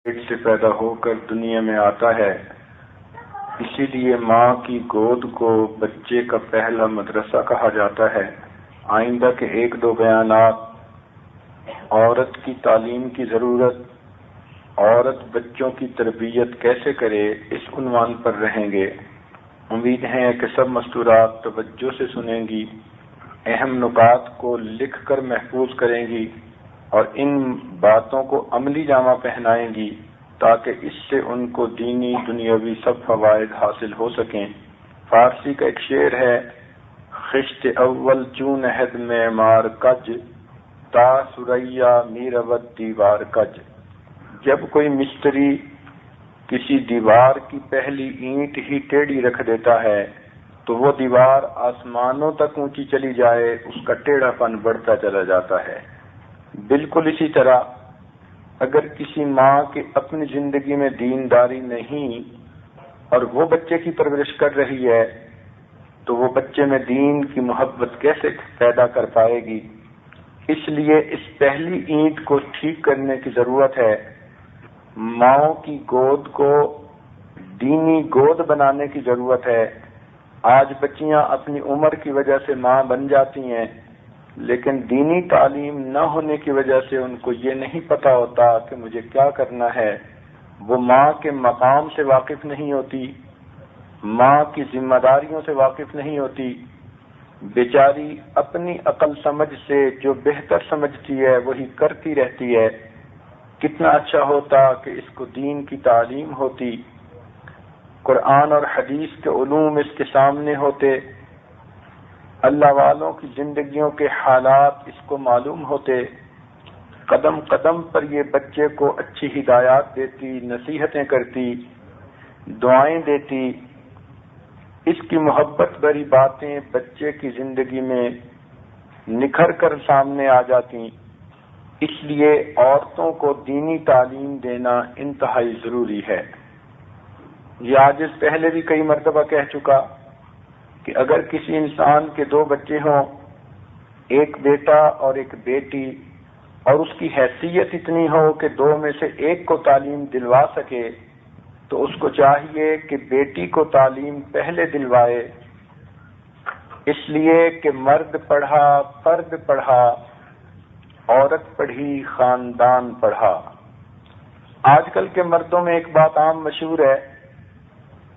پیٹ سے پیدا ہو کر دنیا میں آتا ہے، اسی لیے ماں کی گود کو بچے کا پہلا مدرسہ کہا جاتا ہے۔ آئندہ کے ایک دو بیانات عورت کی تعلیم کی ضرورت، عورت بچوں کی تربیت کیسے کرے، اس عنوان پر رہیں گے۔ امید ہے کہ سب مستورات توجہ سے سنیں گی، اہم نکات کو لکھ کر محفوظ کریں گی اور ان باتوں کو عملی جامہ پہنائیں گی تاکہ اس سے ان کو دینی دنیاوی سب فوائد حاصل ہو سکیں۔ فارسی کا ایک شعر ہے، خشت اول چون عہد میں مار کج، تا سریا میرود دیوار کج۔ جب کوئی مستری کسی دیوار کی پہلی اینٹ ہی ٹیڑھی رکھ دیتا ہے تو وہ دیوار آسمانوں تک اونچی چلی جائے، اس کا ٹیڑھا پن بڑھتا چلا جاتا ہے۔ بالکل اسی طرح اگر کسی ماں کی اپنی زندگی میں دینداری نہیں اور وہ بچے کی پرورش کر رہی ہے تو وہ بچے میں دین کی محبت کیسے پیدا کر پائے گی؟ اس لیے اس پہلی اینٹ کو ٹھیک کرنے کی ضرورت ہے۔ ماؤں کی گود کو دینی گود بنانے کی ضرورت ہے۔ آج بچیاں اپنی عمر کی وجہ سے ماں بن جاتی ہیں، لیکن دینی تعلیم نہ ہونے کی وجہ سے ان کو یہ نہیں پتا ہوتا کہ مجھے کیا کرنا ہے۔ وہ ماں کے مقام سے واقف نہیں ہوتی، ماں کی ذمہ داریوں سے واقف نہیں ہوتی، بیچاری اپنی عقل سمجھ سے جو بہتر سمجھتی ہے وہی کرتی رہتی ہے۔ کتنا اچھا ہوتا کہ اس کو دین کی تعلیم ہوتی، قرآن اور حدیث کے علوم اس کے سامنے ہوتے، اللہ والوں کی زندگیوں کے حالات اس کو معلوم ہوتے، قدم قدم پر یہ بچے کو اچھی ہدایات دیتی، نصیحتیں کرتی، دعائیں دیتی۔ اس کی محبت بھری باتیں بچے کی زندگی میں نکھر کر سامنے آ جاتی۔ اس لیے عورتوں کو دینی تعلیم دینا انتہائی ضروری ہے۔ یہ آج اس پہلے بھی کئی مرتبہ کہہ چکا کہ اگر کسی انسان کے دو بچے ہوں، ایک بیٹا اور ایک بیٹی، اور اس کی حیثیت اتنی ہو کہ دو میں سے ایک کو تعلیم دلوا سکے تو اس کو چاہیے کہ بیٹی کو تعلیم پہلے دلوائے، اس لیے کہ مرد پڑھا فرد پڑھا، عورت پڑھی خاندان پڑھا۔ آج کل کے مردوں میں ایک بات عام مشہور ہے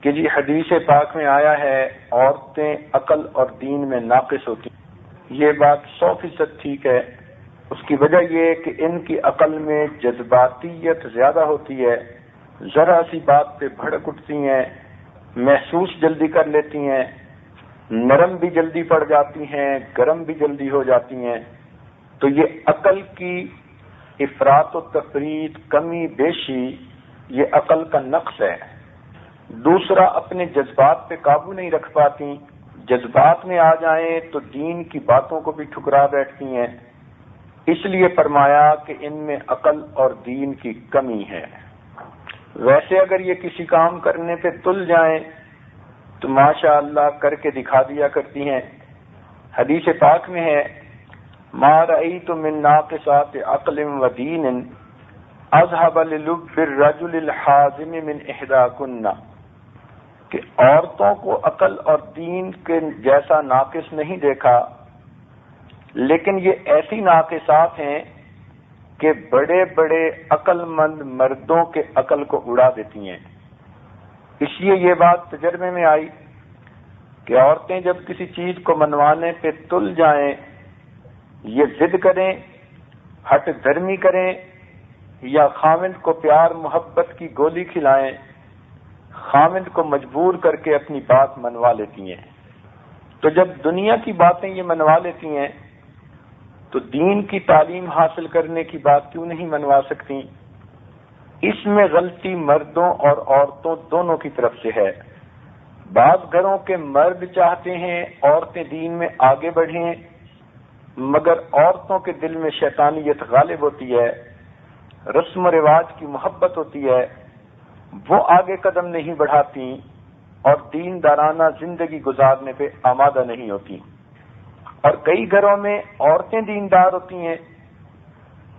کہ جی حدیث پاک میں آیا ہے عورتیں عقل اور دین میں ناقص ہوتی ہیں۔ یہ بات 100% ٹھیک ہے۔ اس کی وجہ یہ کہ ان کی عقل میں جذباتیت زیادہ ہوتی ہے، ذرا سی بات پہ بھڑک اٹھتی ہیں، محسوس جلدی کر لیتی ہیں، نرم بھی جلدی پڑ جاتی ہیں، گرم بھی جلدی ہو جاتی ہیں۔ تو یہ عقل کی افراط و تفریط، کمی بیشی، یہ عقل کا نقص ہے۔ دوسرا، اپنے جذبات پہ قابو نہیں رکھ پاتی، جذبات میں آ جائیں تو دین کی باتوں کو بھی ٹھکرا بیٹھتی ہیں۔ اس لیے فرمایا کہ ان میں عقل اور دین کی کمی ہے۔ ویسے اگر یہ کسی کام کرنے پہ تل جائیں تو ماشاء اللہ کر کے دکھا دیا کرتی ہیں۔ حدیث پاک میں ہے، ما رأیت من ناقصات عقل و دین اذهب للب الرجل الحازم من احداکن، کہ عورتوں کو عقل اور دین کے جیسا ناقص نہیں دیکھا، لیکن یہ ایسی ناقصات ہیں کہ بڑے بڑے عقل مند مردوں کے عقل کو اڑا دیتی ہیں۔ اس لیے یہ بات تجربے میں آئی کہ عورتیں جب کسی چیز کو منوانے پہ تل جائیں، یہ ضد کریں، ہٹ دھرمی کریں، یا خاوند کو پیار محبت کی گولی کھلائیں، خاوند کو مجبور کر کے اپنی بات منوا لیتی ہیں۔ تو جب دنیا کی باتیں یہ منوا لیتی ہیں تو دین کی تعلیم حاصل کرنے کی بات کیوں نہیں منوا سکتی؟ اس میں غلطی مردوں اور عورتوں دونوں کی طرف سے ہے۔ بعض گھروں کے مرد چاہتے ہیں عورتیں دین میں آگے بڑھیں، مگر عورتوں کے دل میں شیطانیت غالب ہوتی ہے، رسم و رواج کی محبت ہوتی ہے، وہ آگے قدم نہیں بڑھاتی اور دین دارانہ زندگی گزارنے پہ آمادہ نہیں ہوتی۔ اور کئی گھروں میں عورتیں دیندار ہوتی ہیں،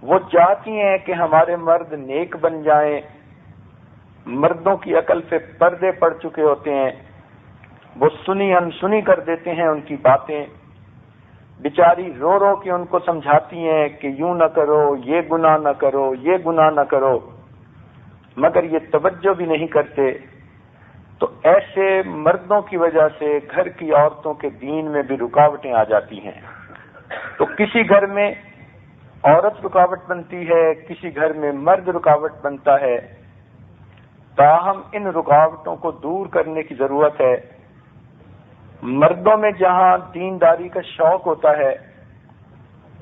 وہ چاہتی ہیں کہ ہمارے مرد نیک بن جائیں، مردوں کی عقل سے پردے پڑ چکے ہوتے ہیں، وہ سنی انسنی کر دیتے ہیں ان کی باتیں، بیچاری رو رو کے ان کو سمجھاتی ہیں کہ یوں نہ کرو، یہ گناہ نہ کرو، یہ گناہ نہ کرو، مگر یہ توجہ بھی نہیں کرتے۔ تو ایسے مردوں کی وجہ سے گھر کی عورتوں کے دین میں بھی رکاوٹیں آ جاتی ہیں۔ تو کسی گھر میں عورت رکاوٹ بنتی ہے، کسی گھر میں مرد رکاوٹ بنتا ہے۔ تاہم ان رکاوٹوں کو دور کرنے کی ضرورت ہے۔ مردوں میں جہاں دینداری کا شوق ہوتا ہے،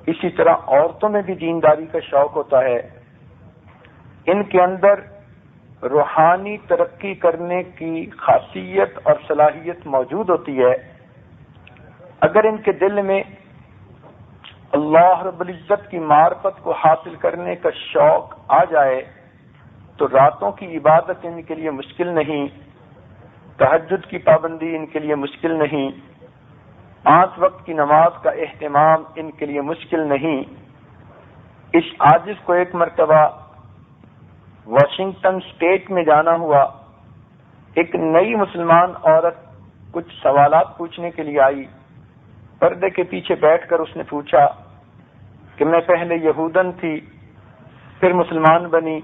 اسی طرح عورتوں میں بھی دینداری کا شوق ہوتا ہے۔ ان کے اندر روحانی ترقی کرنے کی خاصیت اور صلاحیت موجود ہوتی ہے۔ اگر ان کے دل میں اللہ رب العزت کی معرفت کو حاصل کرنے کا شوق آ جائے تو راتوں کی عبادت ان کے لیے مشکل نہیں، تہجد کی پابندی ان کے لیے مشکل نہیں، 5 وقت کی نماز کا اہتمام ان کے لیے مشکل نہیں۔ اس عاجز کو ایک مرتبہ واشنگٹن اسٹیٹ میں جانا ہوا۔ ایک نئی مسلمان عورت کچھ سوالات پوچھنے کے لیے آئی۔ پردے کے پیچھے بیٹھ کر اس نے پوچھا کہ میں پہلے یہودن تھی، پھر مسلمان بنی،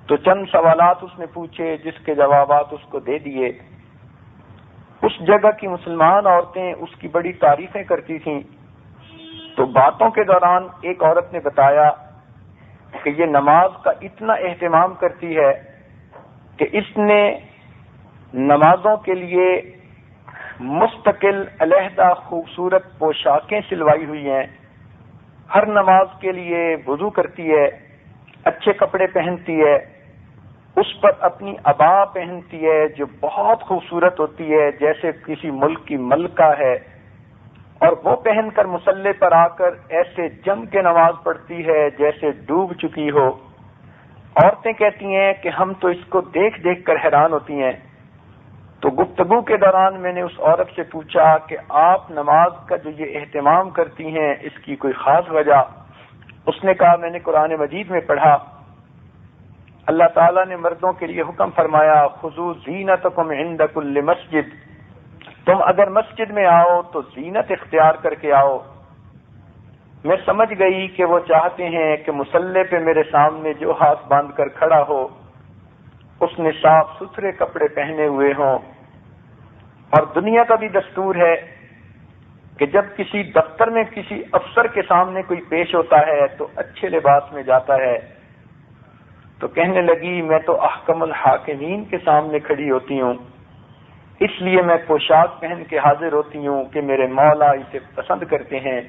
تو چند سوالات اس نے پوچھے جس کے جوابات اس کو دے دیے۔ اس جگہ کی مسلمان عورتیں اس کی بڑی تعریفیں کرتی تھیں۔ تو باتوں کے دوران ایک عورت نے بتایا کہ یہ نماز کا اتنا اہتمام کرتی ہے کہ اس نے نمازوں کے لیے مستقل علیحدہ خوبصورت پوشاکیں سلوائی ہوئی ہیں، ہر نماز کے لیے وضو کرتی ہے، اچھے کپڑے پہنتی ہے، اس پر اپنی عبا پہنتی ہے جو بہت خوبصورت ہوتی ہے جیسے کسی ملک کی ملکہ ہے، اور وہ پہن کر مصلی پر آ کر ایسے جم کے نماز پڑھتی ہے جیسے ڈوب چکی ہو۔ عورتیں کہتی ہیں کہ ہم تو اس کو دیکھ دیکھ کر حیران ہوتی ہیں۔ تو گفتگو کے دوران میں نے اس عورت سے پوچھا کہ آپ نماز کا جو یہ اہتمام کرتی ہیں اس کی کوئی خاص وجہ؟ اس نے کہا میں نے قرآن مجید میں پڑھا اللہ تعالیٰ نے مردوں کے لیے حکم فرمایا خذوا زینتکم عند کل مسجد، تم اگر مسجد میں آؤ تو زینت اختیار کر کے آؤ۔ میں سمجھ گئی کہ وہ چاہتے ہیں کہ مصلی پہ میرے سامنے جو ہاتھ باندھ کر کھڑا ہو اس نے صاف ستھرے کپڑے پہنے ہوئے ہوں۔ اور دنیا کا بھی دستور ہے کہ جب کسی دفتر میں کسی افسر کے سامنے کوئی پیش ہوتا ہے تو اچھے لباس میں جاتا ہے۔ تو کہنے لگی میں تو احکم الحاکمین کے سامنے کھڑی ہوتی ہوں، اس لیے میں پوشاک پہن کے حاضر ہوتی ہوں کہ میرے مولا اسے پسند کرتے ہیں۔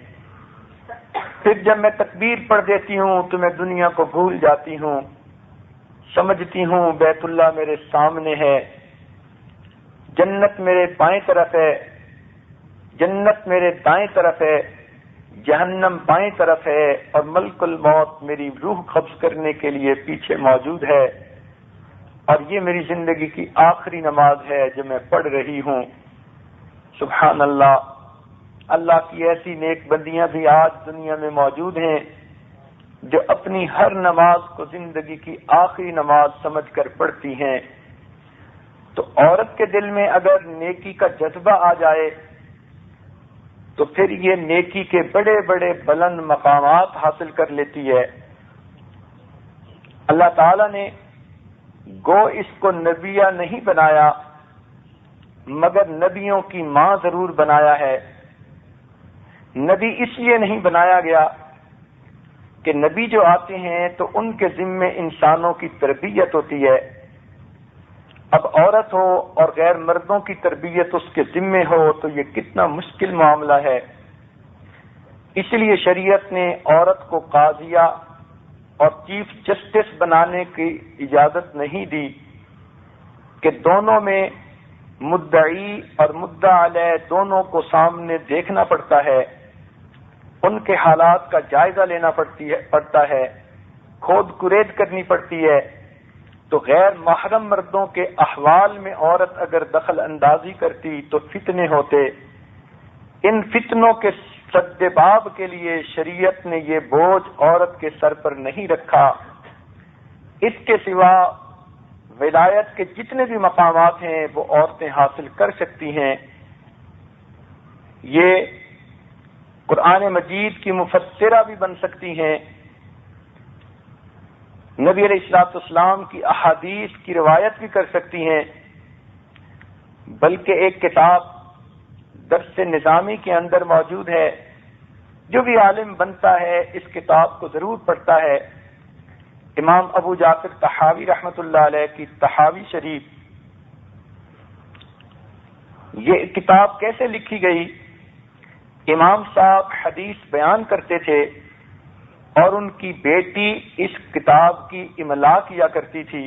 پھر جب میں تکبیر پڑھ دیتی ہوں تو میں دنیا کو بھول جاتی ہوں، سمجھتی ہوں بیت اللہ میرے سامنے ہے، جنت میرے بائیں طرف ہے، جنت میرے دائیں طرف ہے، جہنم بائیں طرف ہے، اور ملک الموت میری روح قبض کرنے کے لیے پیچھے موجود ہے، اور یہ میری زندگی کی آخری نماز ہے جو میں پڑھ رہی ہوں۔ سبحان اللہ، اللہ کی ایسی نیک بندیاں بھی آج دنیا میں موجود ہیں جو اپنی ہر نماز کو زندگی کی آخری نماز سمجھ کر پڑھتی ہیں۔ تو عورت کے دل میں اگر نیکی کا جذبہ آ جائے تو پھر یہ نیکی کے بڑے بڑے بلند مقامات حاصل کر لیتی ہے۔ اللہ تعالیٰ نے گو اس کو نبیہ نہیں بنایا مگر نبیوں کی ماں ضرور بنایا ہے۔ نبی اس لیے نہیں بنایا گیا کہ نبی جو آتے ہیں تو ان کے ذمے انسانوں کی تربیت ہوتی ہے، اب عورت ہو اور غیر مردوں کی تربیت اس کے ذمے ہو تو یہ کتنا مشکل معاملہ ہے۔ اس لیے شریعت نے عورت کو قاضیہ اور چیف جسٹس بنانے کی اجازت نہیں دی کہ دونوں میں مدعی اور مدعا علیہ دونوں کو سامنے دیکھنا پڑتا ہے، ان کے حالات کا جائزہ لینا پڑتا ہے، کھود کرید کرنی پڑتی ہے۔ تو غیر محرم مردوں کے احوال میں عورت اگر دخل اندازی کرتی تو فتنے ہوتے، ان سد باب کے لیے شریعت نے یہ بوجھ عورت کے سر پر نہیں رکھا۔ اس کے سوا ولایت کے جتنے بھی مقامات ہیں وہ عورتیں حاصل کر سکتی ہیں۔ یہ قرآن مجید کی مفسرہ بھی بن سکتی ہیں، نبی علیہ الصلوۃ والسلام کی احادیث کی روایت بھی کر سکتی ہیں، بلکہ ایک کتاب درس نظامی کے اندر موجود ہے، جو بھی عالم بنتا ہے اس کتاب کو ضرور پڑھتا ہے، امام ابو جعفر طحاوی رحمۃ اللہ علیہ کی طحاوی شریف۔ یہ کتاب کیسے لکھی گئی؟ امام صاحب حدیث بیان کرتے تھے اور ان کی بیٹی اس کتاب کی املا کیا کرتی تھی۔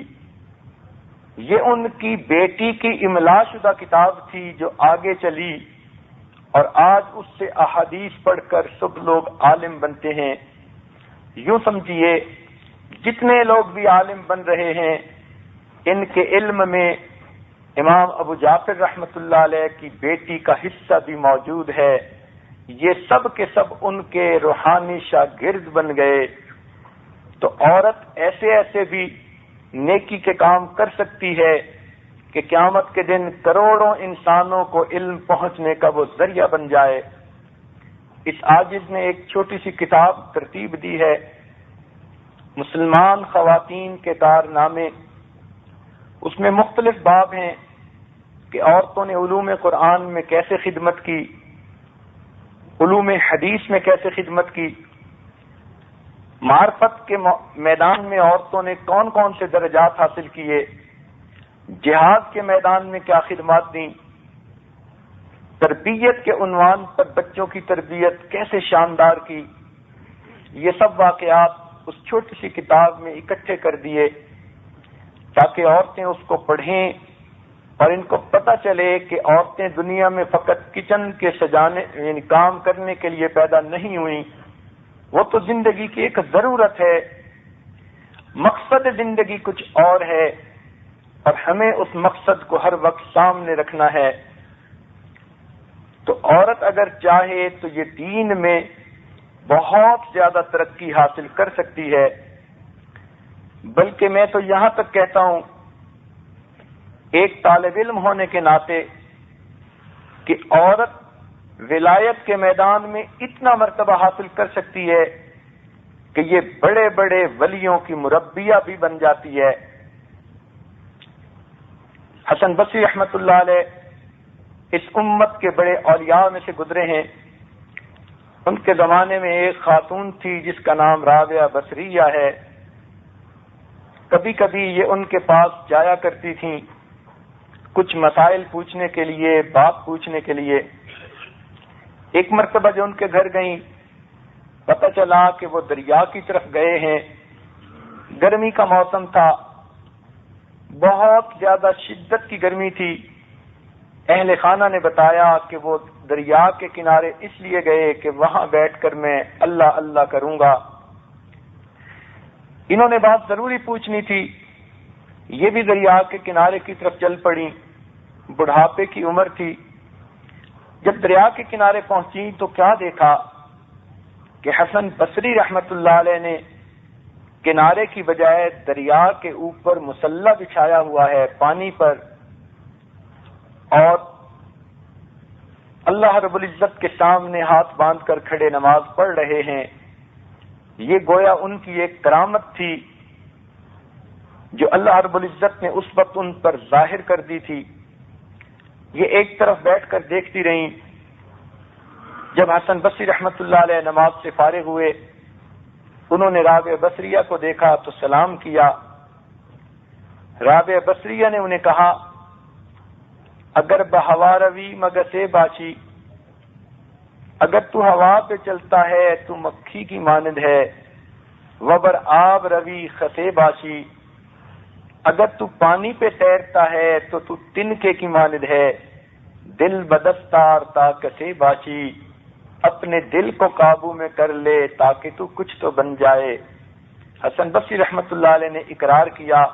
یہ ان کی بیٹی کی املا شدہ کتاب تھی جو آگے چلی، اور آج اس سے احادیث پڑھ کر سب لوگ عالم بنتے ہیں۔ یوں سمجھیے جتنے لوگ بھی عالم بن رہے ہیں ان کے علم میں امام ابو جعفر رحمۃ اللہ علیہ کی بیٹی کا حصہ بھی موجود ہے۔ یہ سب کے سب ان کے روحانی شاگرد بن گئے۔ تو عورت ایسے ایسے بھی نیکی کے کام کر سکتی ہے کہ قیامت کے دن کروڑوں انسانوں کو علم پہنچنے کا وہ ذریعہ بن جائے۔ اس عاجز نے ایک چھوٹی سی کتاب ترتیب دی ہے، مسلمان خواتین کے کارنامے۔ اس میں مختلف باب ہیں کہ عورتوں نے علوم قرآن میں کیسے خدمت کی، علوم حدیث میں کیسے خدمت کی، معرفت کے میدان میں عورتوں نے کون کون سے درجات حاصل کیے، جہاد کے میدان میں کیا خدمات دیں، تربیت کے عنوان پر بچوں کی تربیت کیسے شاندار کی۔ یہ سب واقعات اس چھوٹی سی کتاب میں اکٹھے کر دیے تاکہ عورتیں اس کو پڑھیں اور ان کو پتہ چلے کہ عورتیں دنیا میں فقط کچن کے سجانے یعنی کام کرنے کے لیے پیدا نہیں ہوئیں، وہ تو زندگی کی ایک ضرورت ہے، مقصد زندگی کچھ اور ہے، اور ہمیں اس مقصد کو ہر وقت سامنے رکھنا ہے۔ تو عورت اگر چاہے تو یہ دین میں بہت زیادہ ترقی حاصل کر سکتی ہے، بلکہ میں تو یہاں تک کہتا ہوں ایک طالب علم ہونے کے ناطے کہ عورت ولایت کے میدان میں اتنا مرتبہ حاصل کر سکتی ہے کہ یہ بڑے بڑے ولیوں کی مربیہ بھی بن جاتی ہے۔ حسن بصری رحمۃ اللہ علیہ اس امت کے بڑے اولیاء میں سے گزرے ہیں۔ ان کے زمانے میں ایک خاتون تھی جس کا نام رابعہ بصریہ ہے۔ کبھی کبھی یہ ان کے پاس جایا کرتی تھیں کچھ مسائل پوچھنے کے لیے، بات پوچھنے کے لیے۔ ایک مرتبہ جو ان کے گھر گئیں، پتہ چلا کہ وہ دریا کی طرف گئے ہیں۔ گرمی کا موسم تھا، بہت زیادہ شدت کی گرمی تھی۔ اہل خانہ نے بتایا کہ وہ دریا کے کنارے اس لیے گئے کہ وہاں بیٹھ کر میں اللہ اللہ کروں گا۔ انہوں نے بات ضروری پوچھنی تھی، یہ بھی دریا کے کنارے کی طرف چل پڑی۔ بڑھاپے کی عمر تھی۔ جب دریا کے کنارے پہنچی تو کیا دیکھا کہ حسن بصری رحمت اللہ علیہ نے کنارے کی بجائے دریا کے اوپر مسلح بچھایا ہوا ہے پانی پر، اور اللہ رب العزت کے سامنے ہاتھ باندھ کر کھڑے نماز پڑھ رہے ہیں۔ یہ گویا ان کی ایک کرامت تھی جو اللہ رب العزت نے اس وقت ان پر ظاہر کر دی تھی۔ یہ ایک طرف بیٹھ کر دیکھتی رہیں۔ جب حسن بصری رحمت اللہ علیہ نماز سے فارغ ہوئے، انہوں نے رابعہ بصریہ کو دیکھا تو سلام کیا۔ رابعہ بصریہ نے انہیں کہا، اگر بہوا روی مگسے باشی، اگر تو ہوا پہ چلتا ہے تو مکھی کی مانند ہے، وبر آب روی خسے باشی، اگر تو پانی پہ تیرتا ہے تو تو تنکے کی مانند ہے، دل بدستار تا کسے باشی، اپنے دل کو قابو میں کر لے تاکہ تو کچھ تو بن جائے۔ حسن بصری رحمت اللہ علیہ نے اقرار کیا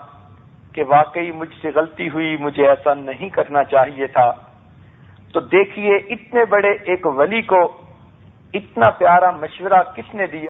کہ واقعی مجھ سے غلطی ہوئی، مجھے ایسا نہیں کرنا چاہیے تھا۔ تو دیکھیے اتنے بڑے ایک ولی کو اتنا پیارا مشورہ کس نے دیا؟